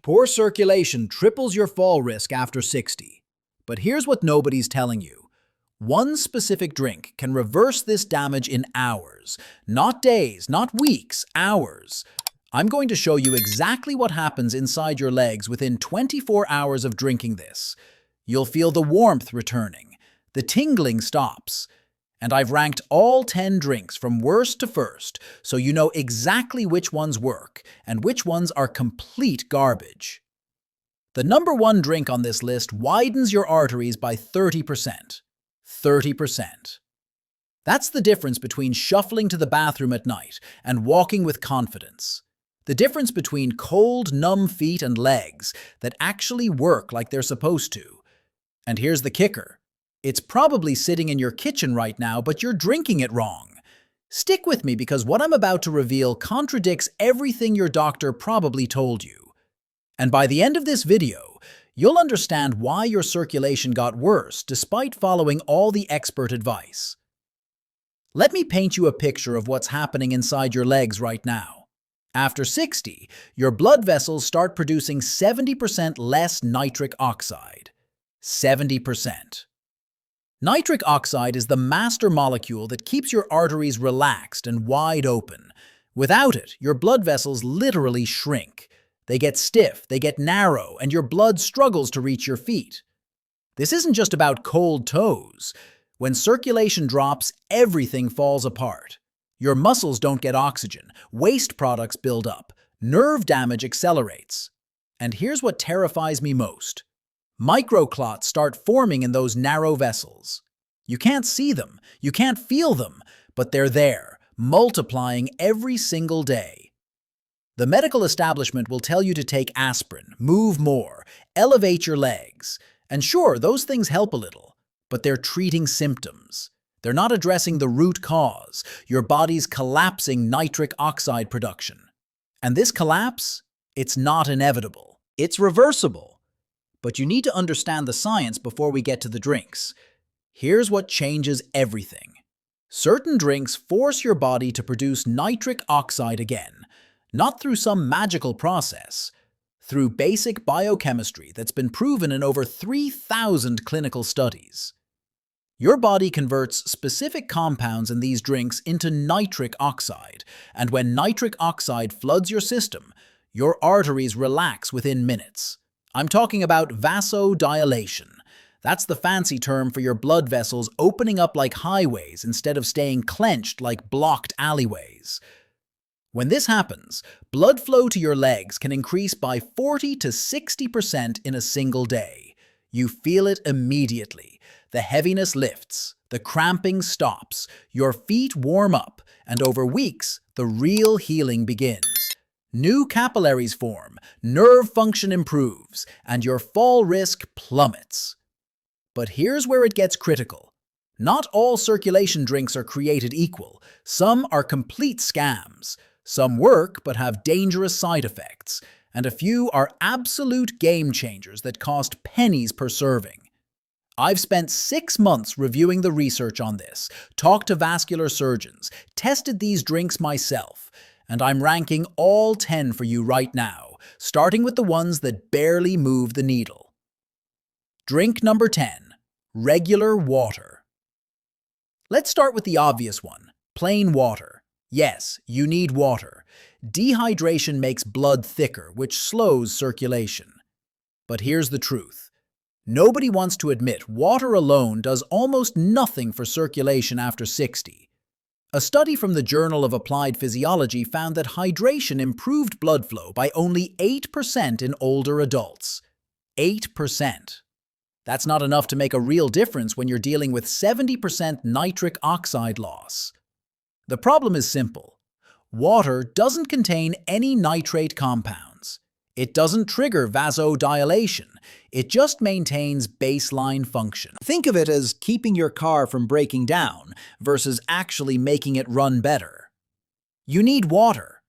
Poor circulation triples your fall risk after 60. But here's what nobody's telling you. One specific drink can reverse this damage in hours. Not days, not weeks, hours. I'm going to show you exactly what happens inside your legs within 24 hours of drinking this. You'll feel the warmth returning. The tingling stops. And I've ranked all 10 drinks from worst to first, so you know exactly which ones work and which ones are complete garbage. The number 1 drink on this list widens your arteries by 30%. 30%. That's the difference between shuffling to the bathroom at night and walking with confidence. The difference between cold, numb feet and legs that actually work like they're supposed to. And here's the kicker. It's probably sitting in your kitchen right now, but you're drinking it wrong. Stick with me because what I'm about to reveal contradicts everything your doctor probably told you. And by the end of this video, you'll understand why your circulation got worse despite following all the expert advice. Let me paint you a picture of what's happening inside your legs right now. After 60, your blood vessels start producing 70% less nitric oxide. 70%. Nitric oxide is the master molecule that keeps your arteries relaxed and wide open. Without it, your blood vessels literally shrink. They get stiff, they get narrow, and your blood struggles to reach your feet. This isn't just about cold toes. When circulation drops, everything falls apart. Your muscles don't get oxygen, waste products build up, nerve damage accelerates. And here's what terrifies me most. Microclots start forming in those narrow vessels. You can't see them, you can't feel them, but they're there, multiplying every single day. The medical establishment will tell you to take aspirin, move more, elevate your legs. And sure, those things help a little, but they're treating symptoms. They're not addressing the root cause, your body's collapsing nitric oxide production. And this collapse, it's not inevitable. It's reversible. But you need to understand the science before we get to the drinks. Here's what changes everything. Certain drinks force your body to produce nitric oxide again, not through some magical process, through basic biochemistry that's been proven in over 3,000 clinical studies. Your body converts specific compounds in these drinks into nitric oxide, and when nitric oxide floods your system, your arteries relax within minutes. I'm talking about vasodilation. That's the fancy term for your blood vessels opening up like highways instead of staying clenched like blocked alleyways. When this happens, blood flow to your legs can increase by 40 to 60% in a single day. You feel it immediately. The heaviness lifts, the cramping stops, your feet warm up, and over weeks, the real healing begins. New capillaries form, nerve function improves, and your fall risk plummets. But here's where it gets critical. Not all circulation drinks are created equal. Some are complete scams. Some work but have dangerous side effects. And a few are absolute game changers that cost pennies per serving. I've spent 6 months reviewing the research on this, talked to vascular surgeons, tested these drinks myself, and I'm ranking all 10 for you right now, starting with the ones that barely move the needle. Drink number 10. Regular water. Let's start with the obvious one, plain water. Yes, you need water. Dehydration makes blood thicker, which slows circulation. But here's the truth. Nobody wants to admit water alone does almost nothing for circulation after 60. A study from the Journal of Applied Physiology found that hydration improved blood flow by only 8% in older adults. 8%. That's not enough to make a real difference when you're dealing with 70% nitric oxide loss. The problem is simple. Water doesn't contain any nitrate compounds. It doesn't trigger vasodilation. It just maintains baseline function. Think of it as keeping your car from breaking down versus actually making it run better. You need water.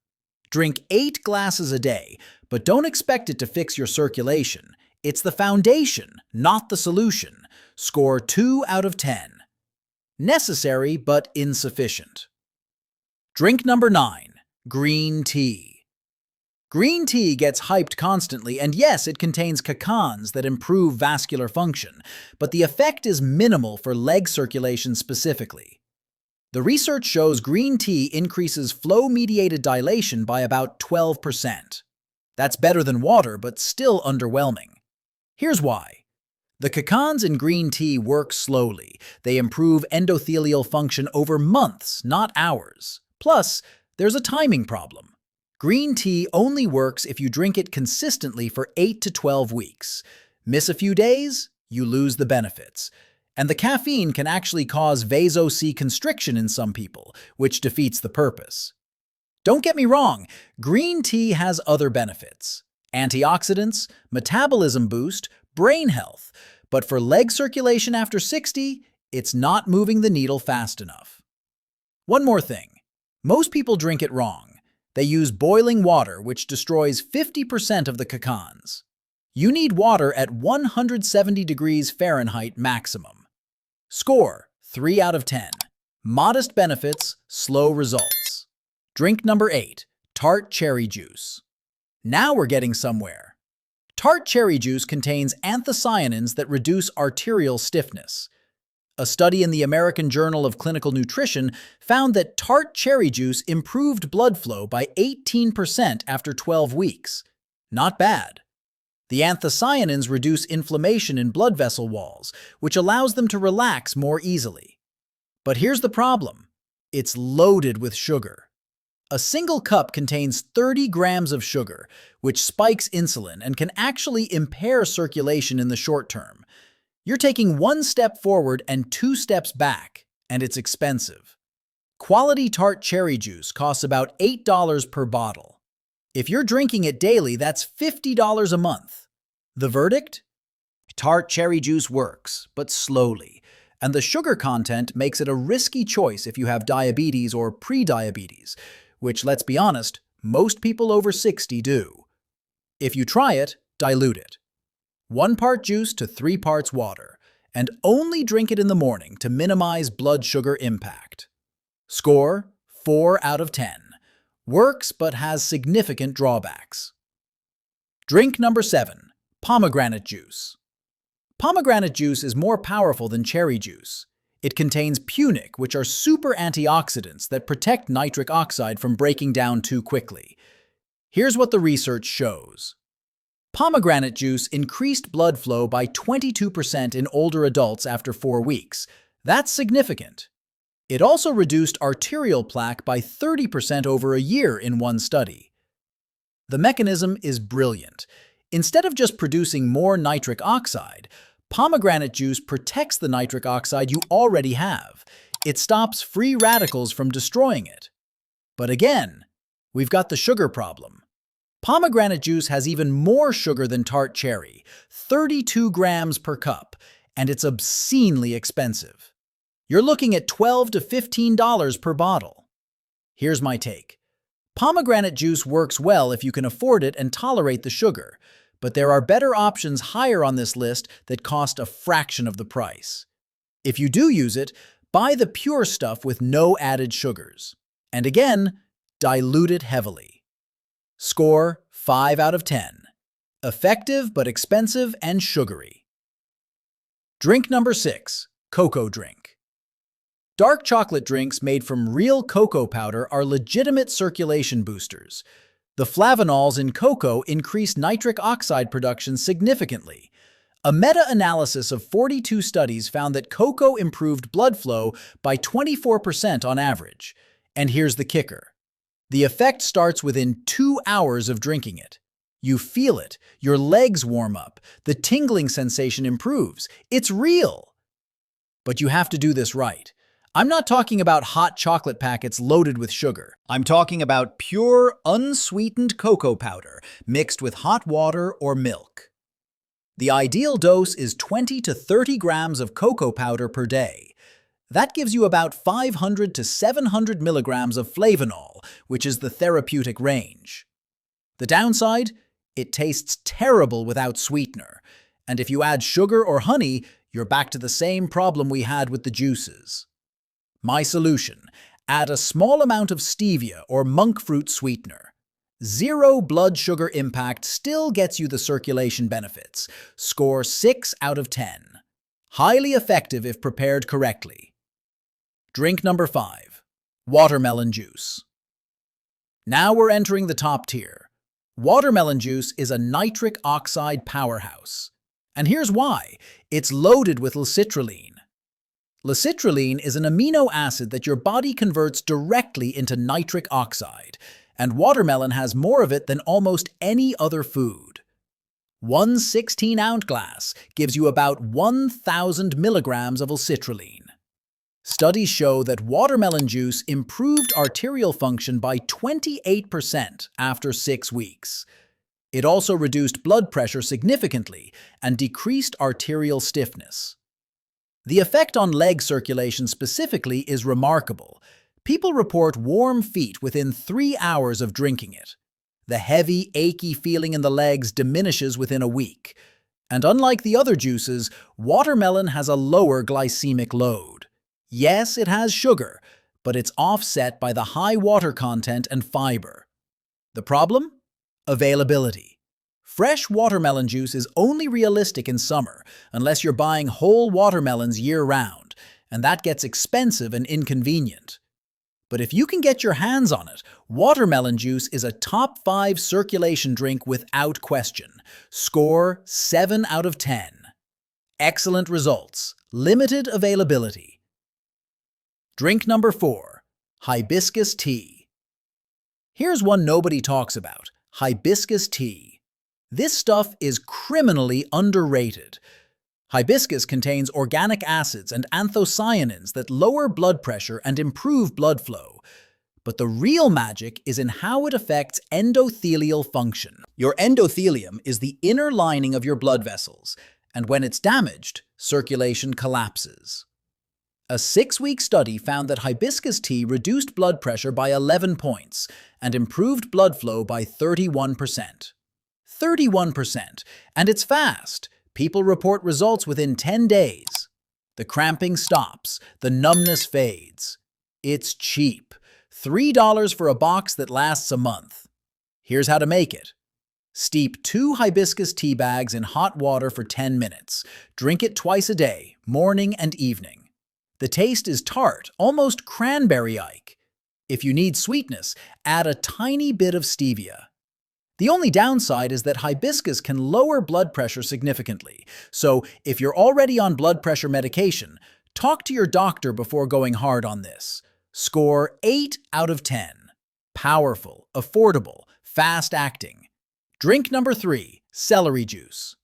Drink 8 glasses a day, but don't expect it to fix your circulation. It's the foundation, not the solution. Score 2 out of 10. Necessary but insufficient. Drink number 9. Green tea. Green tea gets hyped constantly, and yes, it contains cacans that improve vascular function, but the effect is minimal for leg circulation specifically. The research shows green tea increases flow-mediated dilation by about 12%. That's better than water, but still underwhelming. Here's why. The cacans in green tea work slowly. They improve endothelial function over months, not hours. Plus, there's a timing problem. Green tea only works if you drink it consistently for 8 to 12 weeks. Miss a few days, you lose the benefits. And the caffeine can actually cause vasoconstriction in some people, which defeats the purpose. Don't get me wrong, green tea has other benefits. Antioxidants, metabolism boost, brain health. But for leg circulation after 60, it's not moving the needle fast enough. One more thing. Most people drink it wrong. They use boiling water, which destroys 50% of the cacans. You need water at 170 degrees Fahrenheit maximum. Score: 3 out of 10. Modest benefits, slow results. Drink number 8, tart cherry juice. Now we're getting somewhere. Tart cherry juice contains anthocyanins that reduce arterial stiffness. A study in the American Journal of Clinical Nutrition found that tart cherry juice improved blood flow by 18% after 12 weeks. Not bad. The anthocyanins reduce inflammation in blood vessel walls, which allows them to relax more easily. But here's the problem. It's loaded with sugar. A single cup contains 30 grams of sugar, which spikes insulin and can actually impair circulation in the short term. You're taking 1 step forward and 2 steps back, and it's expensive. Quality tart cherry juice costs about $8 per bottle. If you're drinking it daily, that's $50 a month. The verdict? Tart cherry juice works, but slowly, and the sugar content makes it a risky choice if you have diabetes or pre-diabetes, which, let's be honest, most people over 60 do. If you try it, dilute it. 1 part juice to 3 parts water, and only drink it in the morning to minimize blood sugar impact. Score: 4 out of 10. Works but has significant drawbacks. Drink number 7, pomegranate juice. Pomegranate juice is more powerful than cherry juice. It contains punic, which are super antioxidants that protect nitric oxide from breaking down too quickly. Here's what the research shows. Pomegranate juice increased blood flow by 22% in older adults after 4 weeks. That's significant. It also reduced arterial plaque by 30% over a year in one study. The mechanism is brilliant. Instead of just producing more nitric oxide, pomegranate juice protects the nitric oxide you already have. It stops free radicals from destroying it. But again, we've got the sugar problem. Pomegranate juice has even more sugar than tart cherry, 32 grams per cup, and it's obscenely expensive. You're looking at $12 to $15 per bottle. Here's my take. Pomegranate juice works well if you can afford it and tolerate the sugar, but there are better options higher on this list that cost a fraction of the price. If you do use it, buy the pure stuff with no added sugars. And again, dilute it heavily. Score: 5 out of 10. Effective but expensive and sugary. Drink number 6, cocoa drink. Dark chocolate drinks made from real cocoa powder are legitimate circulation boosters. The flavanols in cocoa increase nitric oxide production significantly. A meta-analysis of 42 studies found that cocoa improved blood flow by 24% on average. And here's the kicker. The effect starts within 2 hours of drinking it. You feel it, your legs warm up, the tingling sensation improves. It's real! But you have to do this right. I'm not talking about hot chocolate packets loaded with sugar. I'm talking about pure, unsweetened cocoa powder mixed with hot water or milk. The ideal dose is 20 to 30 grams of cocoa powder per day. That gives you about 500 to 700 milligrams of flavanol, which is the therapeutic range. The downside? It tastes terrible without sweetener. And if you add sugar or honey, you're back to the same problem we had with the juices. My solution: add a small amount of stevia or monk fruit sweetener. Zero blood sugar impact still gets you the circulation benefits. Score 6 out of 10. Highly effective if prepared correctly. Drink number 5. Watermelon juice. Now we're entering the top tier. Watermelon juice is a nitric oxide powerhouse. And here's why. It's loaded with lacitrulline. Lacitrulline is an amino acid that your body converts directly into nitric oxide, and watermelon has more of it than almost any other food. One 16-ounce glass gives you about 1,000 milligrams of lacitrulline. Studies show that watermelon juice improved arterial function by 28% after 6 weeks. It also reduced blood pressure significantly and decreased arterial stiffness. The effect on leg circulation specifically is remarkable. People report warm feet within 3 hours of drinking it. The heavy, achy feeling in the legs diminishes within a week. And unlike the other juices, watermelon has a lower glycemic load. Yes, it has sugar, but it's offset by the high water content and fiber. The problem? Availability. Fresh watermelon juice is only realistic in summer, unless you're buying whole watermelons year-round, and that gets expensive and inconvenient. But if you can get your hands on it, watermelon juice is a top 5 circulation drink without question. Score 7 out of 10. Excellent results. Limited availability. Drink number 4. Hibiscus tea. Here's one nobody talks about. Hibiscus tea. This stuff is criminally underrated. Hibiscus contains organic acids and anthocyanins that lower blood pressure and improve blood flow. But the real magic is in how it affects endothelial function. Your endothelium is the inner lining of your blood vessels, and when it's damaged, circulation collapses. A 6-week study found that hibiscus tea reduced blood pressure by 11 points and improved blood flow by 31%. 31%! And it's fast! People report results within 10 days. The cramping stops, the numbness fades. It's cheap. $3 for a box that lasts a month. Here's how to make it. Steep 2 hibiscus tea bags in hot water for 10 minutes. Drink it twice a day, morning and evening. The taste is tart, almost cranberry-like. If you need sweetness, add a tiny bit of stevia. The only downside is that hibiscus can lower blood pressure significantly, so if you're already on blood pressure medication, talk to your doctor before going hard on this. Score 8 out of 10. Powerful, affordable, fast-acting. Drink number 3, celery juice.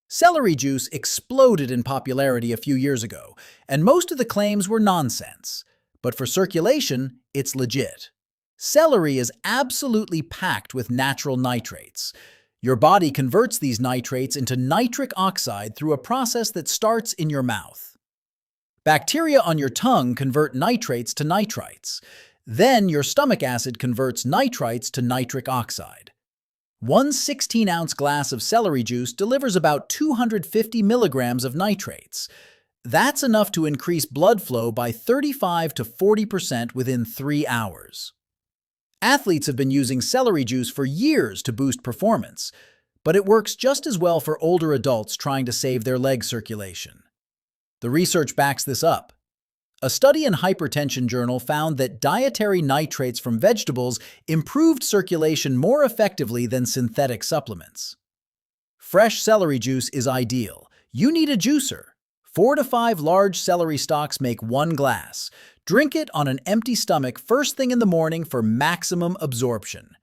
Celery juice exploded in popularity a few years ago, and most of the claims were nonsense. But for circulation, it's legit. Celery is absolutely packed with natural nitrates. Your body converts these nitrates into nitric oxide through a process that starts in your mouth. Bacteria on your tongue convert nitrates to nitrites. Then your stomach acid converts nitrites to nitric oxide. One 16-ounce glass of celery juice delivers about 250 milligrams of nitrates. That's enough to increase blood flow by 35 to 40% within 3 hours. Athletes have been using celery juice for years to boost performance, but it works just as well for older adults trying to save their leg circulation. The research backs this up. A study in Hypertension Journal found that dietary nitrates from vegetables improved circulation more effectively than synthetic supplements. Fresh celery juice is ideal. You need a juicer. 4 to 5 large celery stalks make 1 glass. Drink it on an empty stomach first thing in the morning for maximum absorption.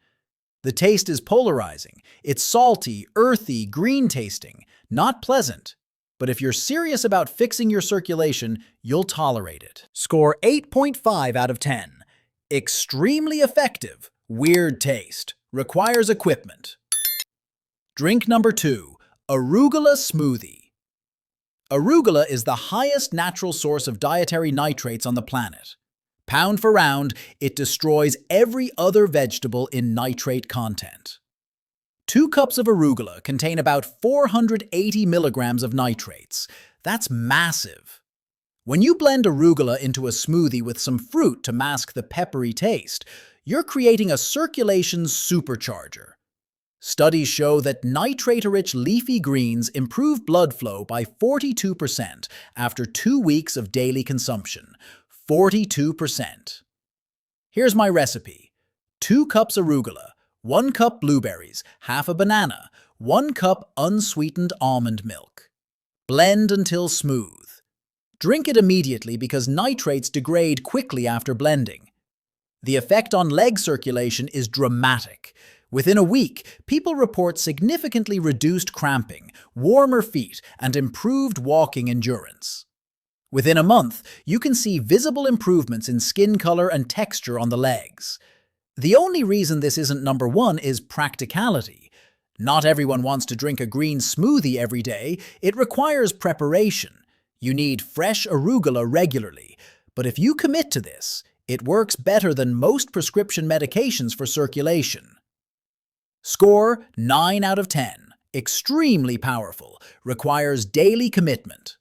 The taste is polarizing. It's salty, earthy, green tasting, not pleasant. But if you're serious about fixing your circulation, you'll tolerate it. Score 8.5 out of 10. Extremely effective. Weird taste. Requires equipment. Drink number 2. Arugula Smoothie. Arugula is the highest natural source of dietary nitrates on the planet. Pound for round, it destroys every other vegetable in nitrate content. 2 cups of arugula contain about 480 milligrams of nitrates. That's massive. When you blend arugula into a smoothie with some fruit to mask the peppery taste, You're creating a circulation supercharger. Studies show that nitrate-rich leafy greens improve blood flow by 42% after 2 weeks of daily consumption. 42%. Here's my recipe. 2 cups arugula, 1 cup blueberries, half a banana, 1 cup unsweetened almond milk. Blend until smooth. Drink it immediately because nitrates degrade quickly after blending. The effect on leg circulation is dramatic. Within a week, people report significantly reduced cramping, warmer feet, and improved walking endurance. Within a month, you can see visible improvements in skin color and texture on the legs. The only reason this isn't number one is practicality. Not everyone wants to drink a green smoothie every day. It requires preparation. You need fresh arugula regularly. But if you commit to this, it works better than most prescription medications for circulation. Score 9 out of 10. Extremely powerful. Requires daily commitment.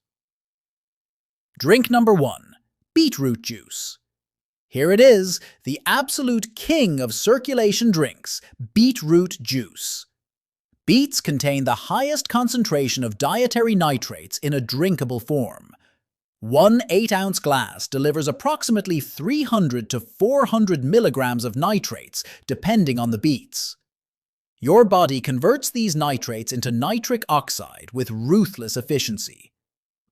Drink number 1. Beetroot juice. Here it is, the absolute king of circulation drinks, beetroot juice. Beets contain the highest concentration of dietary nitrates in a drinkable form. One 8-ounce glass delivers approximately 300 to 400 milligrams of nitrates, depending on the beets. Your body converts these nitrates into nitric oxide with ruthless efficiency.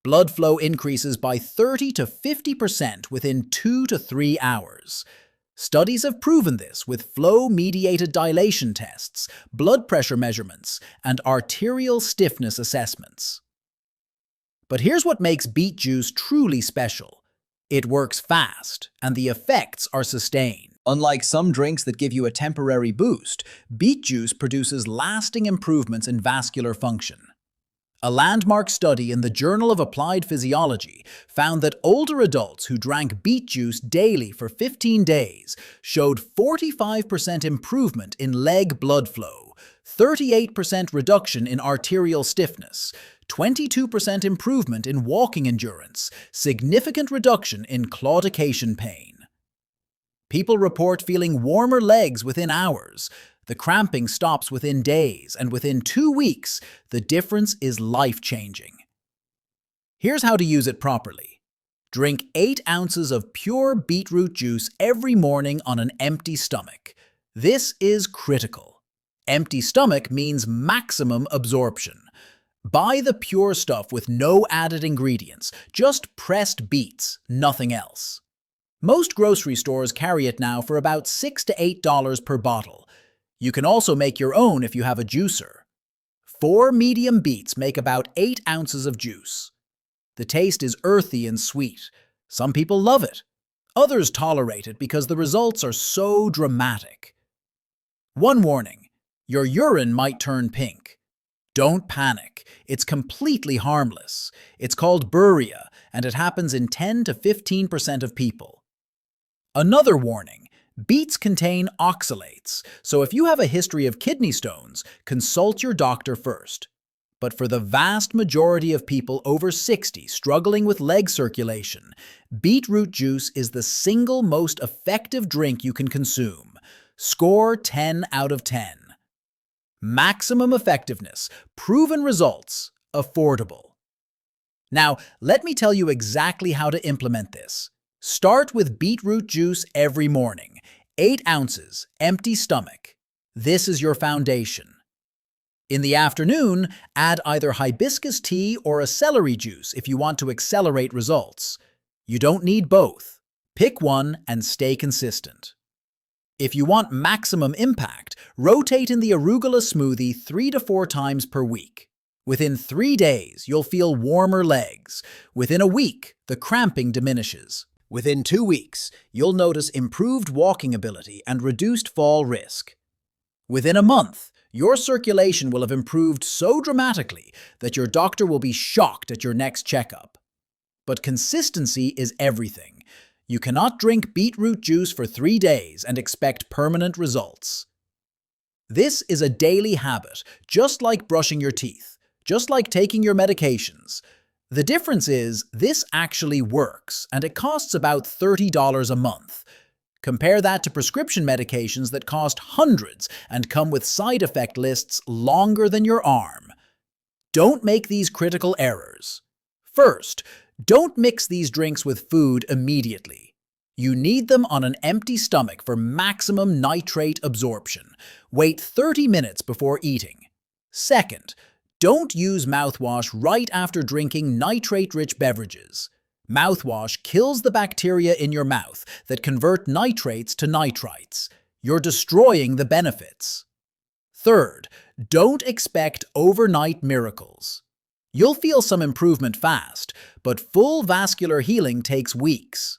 Blood flow increases by 30 to 50% within 2 to 3 hours. Studies have proven this with flow-mediated dilation tests, blood pressure measurements, and arterial stiffness assessments. But here's what makes beet juice truly special. It works fast, and the effects are sustained. Unlike some drinks that give you a temporary boost, beet juice produces lasting improvements in vascular function. A landmark study in the Journal of Applied Physiology found that older adults who drank beet juice daily for 15 days showed 45% improvement in leg blood flow, 38% reduction in arterial stiffness, 22% improvement in walking endurance, significant reduction in claudication pain. People report feeling warmer legs within hours. The cramping stops within days, and within 2 weeks, the difference is life-changing. Here's how to use it properly. Drink 8 ounces of pure beetroot juice every morning on an empty stomach. This is critical. Empty stomach means maximum absorption. Buy the pure stuff with no added ingredients, just pressed beets, nothing else. Most grocery stores carry it now for about $6 to $8 per bottle. You can also make your own if you have a juicer. 4 medium beets make about 8 ounces of juice. The taste is earthy and sweet. Some people love it. Others tolerate it because the results are so dramatic. One warning: your urine might turn pink. Don't panic. It's completely harmless. It's called buria, and it happens in 10 to 15% of people. Another warning: beets contain oxalates, so if you have a history of kidney stones, consult your doctor first. But for the vast majority of people over 60 struggling with leg circulation, beetroot juice is the single most effective drink you can consume. Score 10 out of 10. Maximum effectiveness, proven results, affordable. Now, let me tell you exactly how to implement this. Start with beetroot juice every morning. 8 ounces, empty stomach. This is your foundation. In the afternoon, add either hibiscus tea or a celery juice if you want to accelerate results. You don't need both. Pick one and stay consistent. If you want maximum impact, rotate in the Arugula Smoothie 3 to 4 times per week. Within 3 days, you'll feel warmer legs. Within a week, the cramping diminishes. Within 2 weeks, you'll notice improved walking ability and reduced fall risk. Within a month, your circulation will have improved so dramatically that your doctor will be shocked at your next checkup. But consistency is everything. You cannot drink beetroot juice for 3 days and expect permanent results. This is a daily habit, just like brushing your teeth, just like taking your medications. The difference is, this actually works, and it costs about $30 a month. Compare that to prescription medications that cost hundreds and come with side effect lists longer than your arm. Don't make these critical errors. First, don't mix these drinks with food immediately. You need them on an empty stomach for maximum nitrate absorption. Wait 30 minutes before eating. Second, don't use mouthwash right after drinking nitrate-rich beverages. Mouthwash kills the bacteria in your mouth that convert nitrates to nitrites. You're destroying the benefits. Third, don't expect overnight miracles. You'll feel some improvement fast, but full vascular healing takes weeks.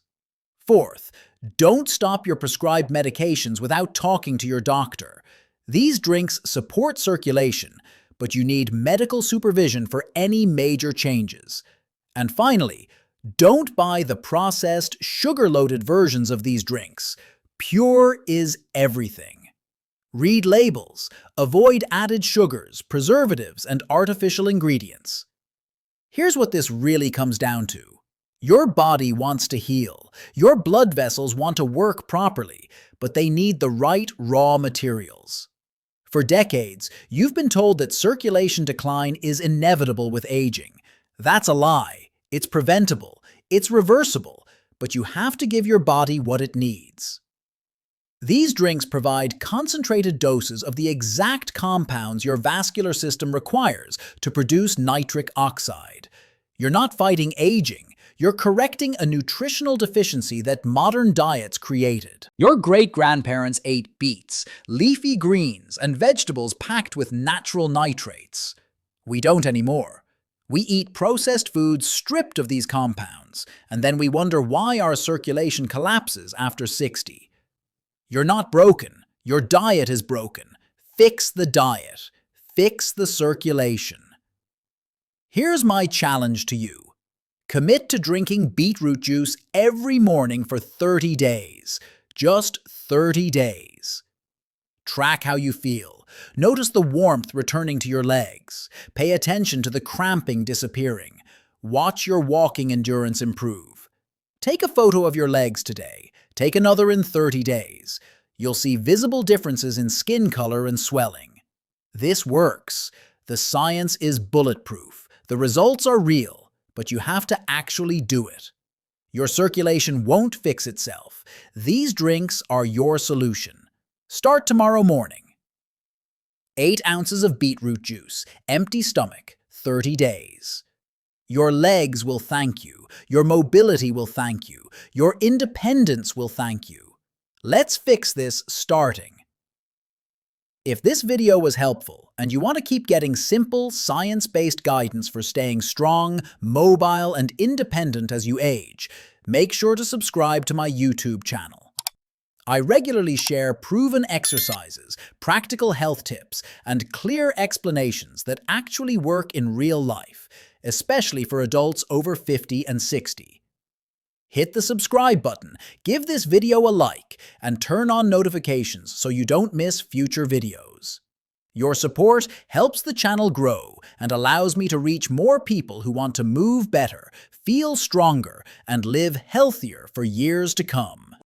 Fourth, don't stop your prescribed medications without talking to your doctor. These drinks support circulation, but you need medical supervision for any major changes. And finally, don't buy the processed, sugar-loaded versions of these drinks. Pure is everything. Read labels. Avoid added sugars, preservatives, and artificial ingredients. Here's what this really comes down to. Your body wants to heal. Your blood vessels want to work properly, but they need the right raw materials. For decades, you've been told that circulation decline is inevitable with aging. That's a lie. It's preventable. It's reversible, but you have to give your body what it needs. These drinks provide concentrated doses of the exact compounds your vascular system requires to produce nitric oxide. You're not fighting aging. You're correcting a nutritional deficiency that modern diets created. Your great-grandparents ate beets, leafy greens, and vegetables packed with natural nitrates. We don't anymore. We eat processed foods stripped of these compounds, and then we wonder why our circulation collapses after 60. You're not broken. Your diet is broken. Fix the diet. Fix the circulation. Here's my challenge to you. Commit to drinking beetroot juice every morning for 30 days. Just 30 days. Track how you feel. Notice the warmth returning to your legs. Pay attention to the cramping disappearing. Watch your walking endurance improve. Take a photo of your legs today. Take another in 30 days. You'll see visible differences in skin color and swelling. This works. The science is bulletproof. The results are real. But you have to actually do it. Your circulation won't fix itself. These drinks are your solution. Start tomorrow morning. 8 ounces of beetroot juice, empty stomach, 30 days. Your legs will thank you. Your mobility will thank you. Your independence will thank you. Let's fix this starting. If this video was helpful and you want to keep getting simple, science-based guidance for staying strong, mobile, and independent as you age, make sure to subscribe to my YouTube channel. I regularly share proven exercises, practical health tips, and clear explanations that actually work in real life, especially for adults over 50 and 60. Hit the subscribe button, give this video a like, and turn on notifications so you don't miss future videos. Your support helps the channel grow and allows me to reach more people who want to move better, feel stronger, and live healthier for years to come.